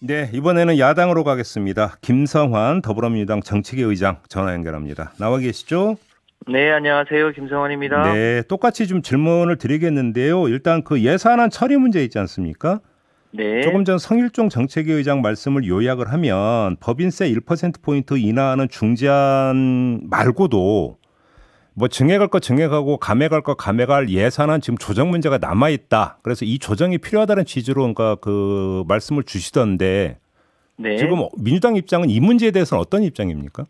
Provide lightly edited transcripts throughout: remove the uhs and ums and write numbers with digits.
네, 이번에는 야당으로 가겠습니다. 김성환 더불어민주당 정책위 의장 전화 연결합니다. 나와 계시죠? 네, 안녕하세요. 김성환입니다. 네, 똑같이 좀 질문을 드리겠는데요. 일단 그 예산안 처리 문제 있지 않습니까? 네, 조금 전 성일종 정책위 의장 말씀을 요약을 하면 법인세 1%포인트 인하하는 중재안 말고도 뭐 증액할 거 증액하고 감액할 거 감액할 예산안 지금 조정 문제가 남아 있다. 그래서 이 조정이 필요하다는 취지로 그러니까 그 말씀을 주시던데 네. 지금 민주당 입장은 이 문제에 대해서는 어떤 입장입니까?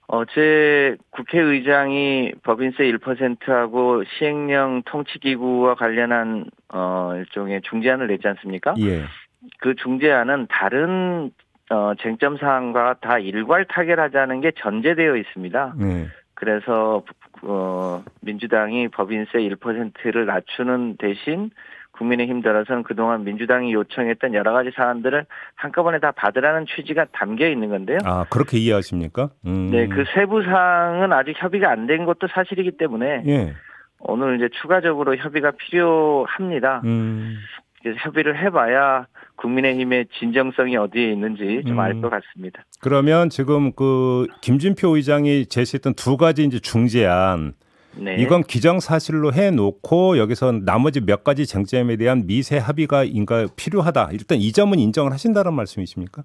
어제 국회의장이 법인세 1%하고 시행령 통치기구와 관련한 일종의 중재안을 냈지 않습니까? 예. 그 중재안은 다른 쟁점 사항과 다 일괄 타결하자는 게 전제되어 있습니다. 네. 그래서 민주당이 법인세 1%를 낮추는 대신 국민의힘 들어서는 그동안 민주당이 요청했던 여러 가지 사안들을 한꺼번에 다 받으라는 취지가 담겨 있는 건데요. 아, 그렇게 이해하십니까? 네, 그 세부 사항은 아직 협의가 안 된 것도 사실이기 때문에 예. 오늘 이제 추가적으로 협의가 필요합니다. 음. 그래서 협의를 해봐야 국민의힘의 진정성이 어디에 있는지 좀 알 것 같습니다. 그러면 지금 그 김진표 의장이 제시했던 두 가지 이제 중재안 네. 이건 기정사실로 해놓고 여기서 나머지 몇 가지 쟁점에 대한 미세 합의가 인가 필요하다. 일단 이 점은 인정을 하신다는 말씀이십니까?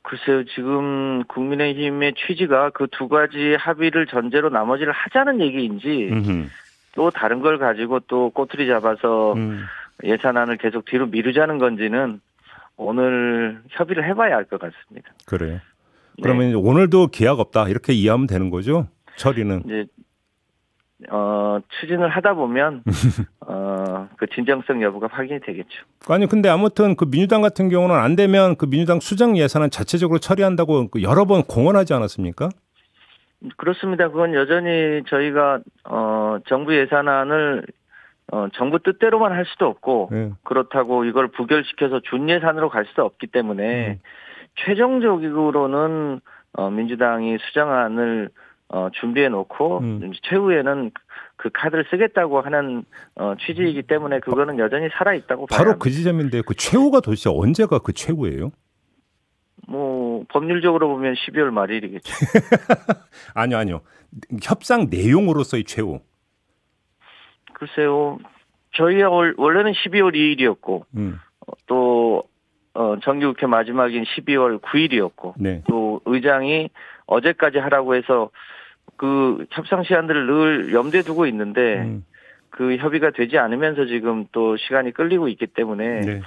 글쎄요, 지금 국민의힘의 취지가 그 두 가지 합의를 전제로 나머지를 하자는 얘기인지 음흠. 또 다른 걸 가지고 또 꼬투리 잡아서 예산안을 계속 뒤로 미루자는 건지는 오늘 협의를 해봐야 알 것 같습니다. 그래요. 네. 그러면 이제 오늘도 기약 없다 이렇게 이해하면 되는 거죠? 처리는. 이제 추진을 하다 보면 그 진정성 여부가 확인이 되겠죠. 아니 근데 아무튼 그 민주당 같은 경우는 안 되면 그 민주당 수정 예산은 자체적으로 처리한다고 그 여러 번 공언하지 않았습니까? 그렇습니다. 그건 여전히 저희가 정부 예산안을 정부 뜻대로만 할 수도 없고 네. 그렇다고 이걸 부결시켜서 준 예산으로 갈 수도 없기 때문에 최종적으로는 민주당이 수정안을 준비해 놓고 최후에는 그 카드를 쓰겠다고 하는 취지이기 때문에 그거는 여전히 살아 있다고 봐야 바로 합니다. 그 지점인데 그 최후가 도대체 언제가 그 최후예요? 뭐 법률적으로 보면 12월 말일이겠죠. 아니요. 협상 내용으로서의 최후. 글쎄요. 저희가 원래는 12월 2일이었고 또 정기국회 마지막인 12월 9일이었고 네. 또 의장이 어제까지 하라고 해서 그 협상 시한들을 늘 염두에 두고 있는데 그 협의가 되지 않으면서 지금 또 시간이 끌리고 있기 때문에 네.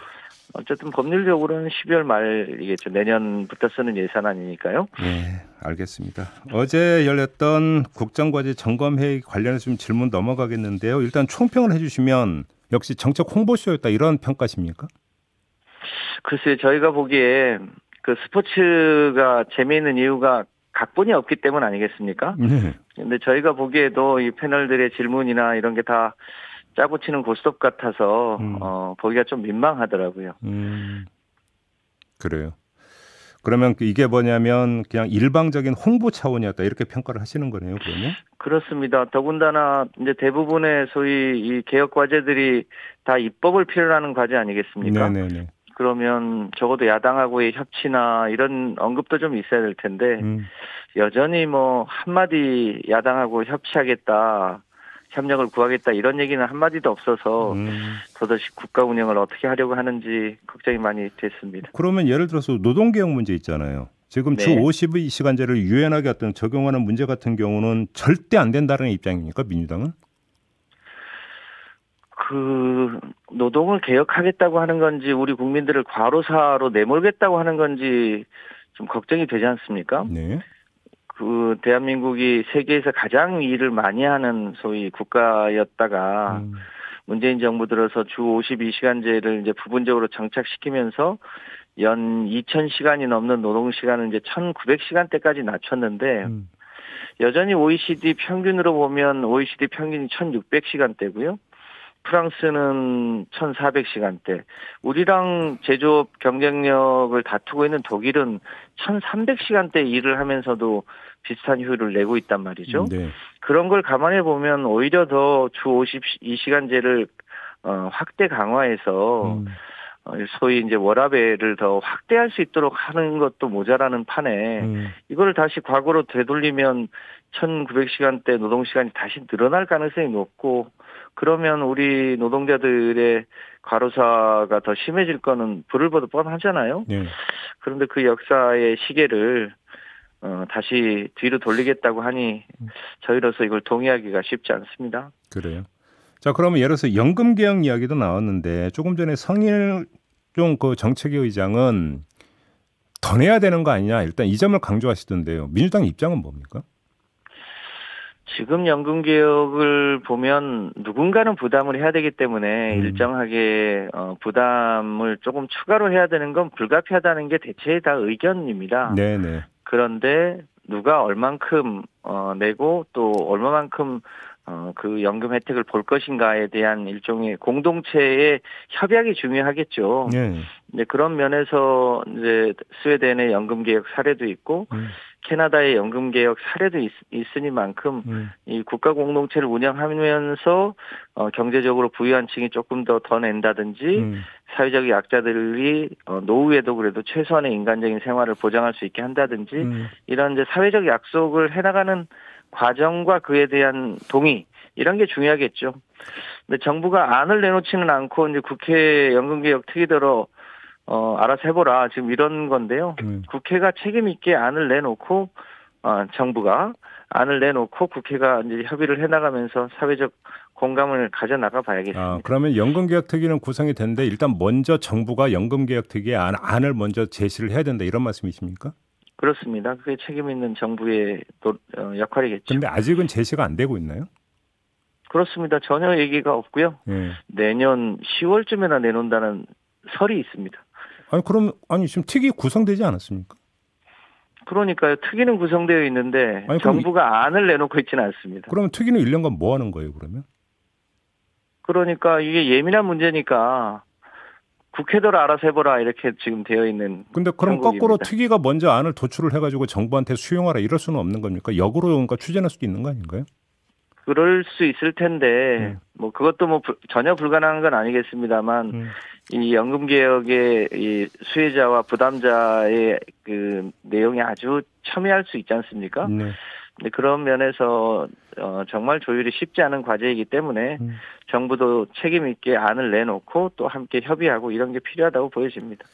어쨌든 법률적으로는 12월 말이겠죠. 내년부터 쓰는 예산안이니까요. 네, 알겠습니다. 어제 열렸던 국정과제 점검회의 관련해서 좀 질문 넘어가겠는데요. 일단 총평을 해주시면 역시 정책 홍보쇼였다 이런 평가십니까? 글쎄 저희가 보기에 그 스포츠가 재미있는 이유가 각본이 없기 때문 아니겠습니까? 네. 근데 저희가 보기에도 이 패널들의 질문이나 이런 게 다 짜고 치는 고스톱 같아서 보기가 좀 민망하더라고요. 그래요. 그러면 이게 뭐냐면 그냥 일방적인 홍보 차원이었다 이렇게 평가를 하시는 거네요, 그러면? 그렇습니다. 더군다나 이제 대부분의 소위 이 개혁 과제들이 다 입법을 필요로 하는 과제 아니겠습니까? 네네네. 그러면 적어도 야당하고의 협치나 이런 언급도 좀 있어야 될 텐데 여전히 뭐 한마디 야당하고 협치하겠다, 협력을 구하겠다 이런 얘기는 한마디도 없어서 도대체 국가 운영을 어떻게 하려고 하는지 걱정이 많이 됐습니다. 그러면 예를 들어서 노동개혁 문제 있잖아요. 지금 주 네. 52시간제를 유연하게 어떤 적용하는 문제 같은 경우는 절대 안 된다는 입장입니까, 민주당은? 그 노동을 개혁하겠다고 하는 건지 우리 국민들을 과로사로 내몰겠다고 하는 건지 좀 걱정이 되지 않습니까? 네. 그 대한민국이 세계에서 가장 일을 많이 하는 소위 국가였다가 문재인 정부 들어서 주 52시간제를 이제 부분적으로 정착시키면서 연 2,000시간이 넘는 노동시간을 이제 1,900시간대까지 낮췄는데 여전히 OECD 평균으로 보면 OECD 평균이 1,600시간대고요. 프랑스는 1,400시간대. 우리랑 제조업 경쟁력을 다투고 있는 독일은 1,300시간대 일을 하면서도 비슷한 효율을 내고 있단 말이죠. 네. 그런 걸 감안해 보면 오히려 더 주 52시간제를 확대 강화해서 소위 이제 워라밸을 더 확대할 수 있도록 하는 것도 모자라는 판에 이걸 다시 과거로 되돌리면 1900시간대 노동시간이 다시 늘어날 가능성이 높고 그러면 우리 노동자들의 과로사가 더 심해질 거는 불을 보듯 뻔하잖아요. 네. 그런데 그 역사의 시계를 다시 뒤로 돌리겠다고 하니 저희로서 이걸 동의하기가 쉽지 않습니다. 그래요. 자, 그러면 예를 들어서 연금 개혁 이야기도 나왔는데 조금 전에 성일종 그 정책위 의장은 더 내야 되는 거 아니냐 일단 이 점을 강조하시던데요. 민주당 입장은 뭡니까? 지금 연금 개혁을 보면 누군가는 부담을 해야 되기 때문에 일정하게 부담을 조금 추가로 해야 되는 건 불가피하다는 게 대체의 다 의견입니다. 네네. 그런데 누가 얼만큼 내고 또 얼마만큼 그 연금 혜택을 볼 것인가에 대한 일종의 공동체의 협약이 중요하겠죠. 네, 그런 면에서 이제 스웨덴의 연금 개혁 사례도 있고 캐나다의 연금 개혁 사례도 있으니만큼 이 국가 공동체를 운영하면서 경제적으로 부유한 층이 조금 더 낸다든지 사회적 약자들이 노후에도 그래도 최소한의 인간적인 생활을 보장할 수 있게 한다든지 이런 이제 사회적 약속을 해나가는 과정과 그에 대한 동의 이런 게 중요하겠죠. 근데 정부가 안을 내놓지는 않고 이제 국회 연금개혁 특위대로 알아서 해보라 지금 이런 건데요. 국회가 책임 있게 안을 내놓고 정부가 안을 내놓고 국회가 이제 협의를 해나가면서 사회적 공감을 가져나가 봐야겠습니다. 그러면 연금개혁 특위는 구성이 됐는데 일단 먼저 정부가 연금개혁 특위의 안을 먼저 제시를 해야 된다 이런 말씀이십니까? 그렇습니다. 그게 책임 있는 정부의 역할이겠죠. 그런데 아직은 제시가 안 되고 있나요? 그렇습니다. 전혀 얘기가 없고요. 내년 10월쯤에나 내놓는다는 설이 있습니다. 지금 특위 구성되지 않았습니까? 그러니까요. 특위는 구성되어 있는데 정부가 안을 내놓고 있지는 않습니다. 그러면 특위는 1년간 뭐 하는 거예요, 그러면? 그러니까 이게 예민한 문제니까 국회대로 알아서 해보라 이렇게 지금 되어 있는. 근데 그럼 형국입니다. 거꾸로 특위가 먼저 안을 도출을 해가지고 정부한테 수용하라 이럴 수는 없는 겁니까? 역으로 뭔가 추진할 수도 있는 거 아닌가요? 그럴 수 있을 텐데 뭐 그것도 전혀 불가능한 건 아니겠습니다만 이 연금 개혁의 이 수혜자와 부담자의 그 내용이 아주 첨예할 수 있지 않습니까? 네. 그런 면에서 정말 조율이 쉽지 않은 과제이기 때문에 정부도 책임 있게 안을 내놓고 또 함께 협의하고 이런 게 필요하다고 보여집니다.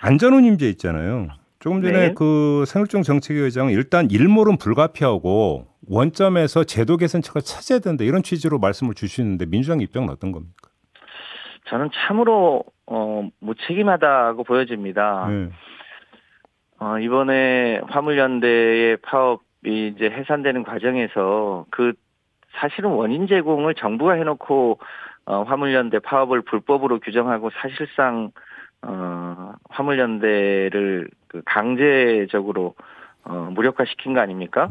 안전운임제 있잖아요. 조금 전에 그 성일종 정책위 의장은 일단 일몰은 불가피하고 원점에서 제도 개선책을 찾아야 된다 이런 취지로 말씀을 주시는데 민주당 입장은 어떤 겁니까? 저는 참으로 무책임하다고 보여집니다. 이번에 화물연대의 파업이 이제 해산되는 과정에서 그 사실은 원인 제공을 정부가 해놓고 화물연대 파업을 불법으로 규정하고 사실상 화물연대를 그 강제적으로 무력화시킨 거 아닙니까?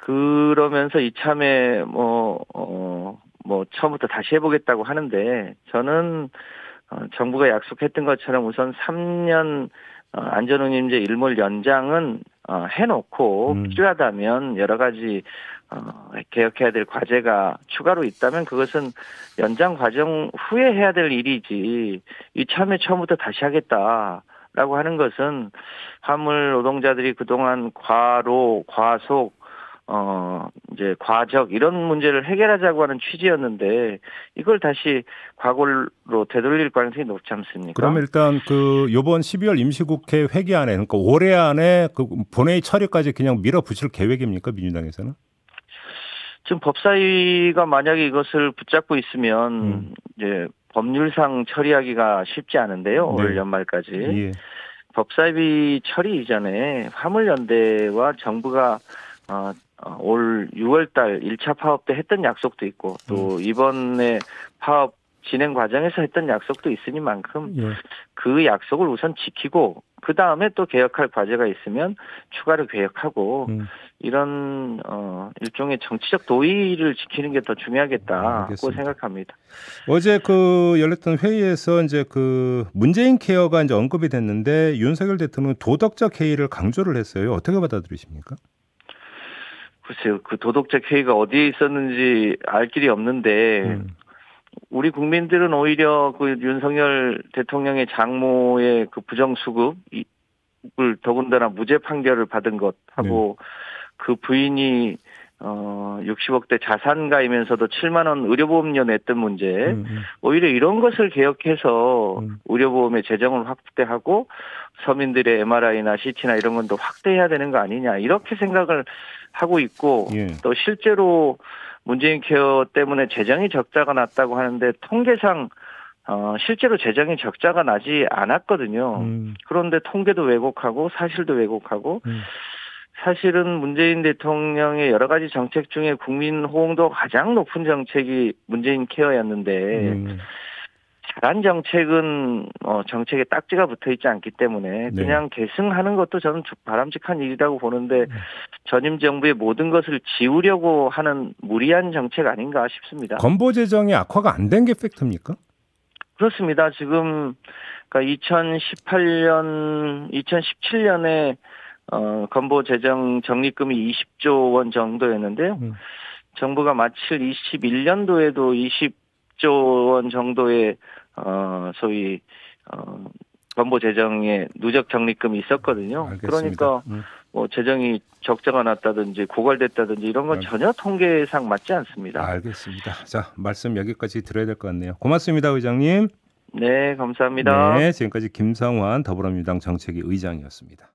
그러면서 이참에 처음부터 다시 해보겠다고 하는데 저는 정부가 약속했던 것처럼 우선 3년 안전운임제 일몰 연장은 해놓고 필요하다면 여러 가지 개혁해야 될 과제가 추가로 있다면 그것은 연장 과정 후에 해야 될 일이지 이참에 처음부터 다시 하겠다라고 하는 것은 화물 노동자들이 그동안 과로, 과속, 이제 과적 이런 문제를 해결하자고 하는 취지였는데 이걸 다시 과거로 되돌릴 가능성이 높지 않습니까? 그럼 일단 그 이번 12월 임시국회 회기 안에 그러니까 올해 안에 그 본회의 처리까지 그냥 밀어붙일 계획입니까 민주당에서는? 지금 법사위가 만약에 이것을 붙잡고 있으면 이제 법률상 처리하기가 쉽지 않은데요. 올 연말까지. 예. 법사위 처리 이전에 화물연대와 정부가 올 6월달 1차 파업 때 했던 약속도 있고 또 이번에 파업 진행 과정에서 했던 약속도 있으니만큼 그 약속을 우선 지키고 그 다음에 또 개혁할 과제가 있으면 추가로 개혁하고 이런 일종의 정치적 도의를 지키는 게 더 중요하겠다고 알겠습니다. 생각합니다. 어제 그 열렸던 회의에서 이제 그 문재인 케어가 이제 언급이 됐는데 윤석열 대통령은 도덕적 해이를 강조를 했어요. 어떻게 받아들이십니까? 글쎄요, 그 도덕적 해이가 어디에 있었는지 알 길이 없는데 우리 국민들은 오히려 그 윤석열 대통령의 장모의 그 부정수급을 더군다나 무죄 판결을 받은 것하고 네. 그 부인이 60억대 자산가이면서도 7만 원 의료보험료 냈던 문제, 오히려 이런 것을 개혁해서 의료보험의 재정을 확대하고 서민들의 MRI나 CT나 이런 건 더 확대해야 되는 거 아니냐 이렇게 생각을 하고 있고 예. 또 실제로 문재인 케어 때문에 재정이 적자가 났다고 하는데 통계상 실제로 재정이 적자가 나지 않았거든요. 그런데 통계도 왜곡하고 사실도 왜곡하고 사실은 문재인 대통령의 여러 가지 정책 중에 국민 호응도가 가장 높은 정책이 문재인 케어였는데 잘한 정책은 정책에 딱지가 붙어있지 않기 때문에 그냥 네. 계승하는 것도 저는 바람직한 일이라고 보는데 전임 정부의 모든 것을 지우려고 하는 무리한 정책 아닌가 싶습니다. 건보 재정이 악화가 안 된 게 팩트입니까? 그렇습니다. 지금 그러니까 2017년에 건보 재정 적립금이 20조 원 정도였는데요. 정부가 마칠 21년도에도 20조 원 정도의 소위 건보 재정에 누적 적립금이 있었거든요. 알겠습니다. 그러니까 뭐 재정이 적자가 났다든지 고갈됐다든지 이런 건 전혀 통계상 맞지 않습니다. 알겠습니다. 자, 말씀 여기까지 들어야 될 것 같네요. 고맙습니다, 의장님. 네, 감사합니다. 네, 지금까지 김성환 더불어민주당 정책위 의장이었습니다.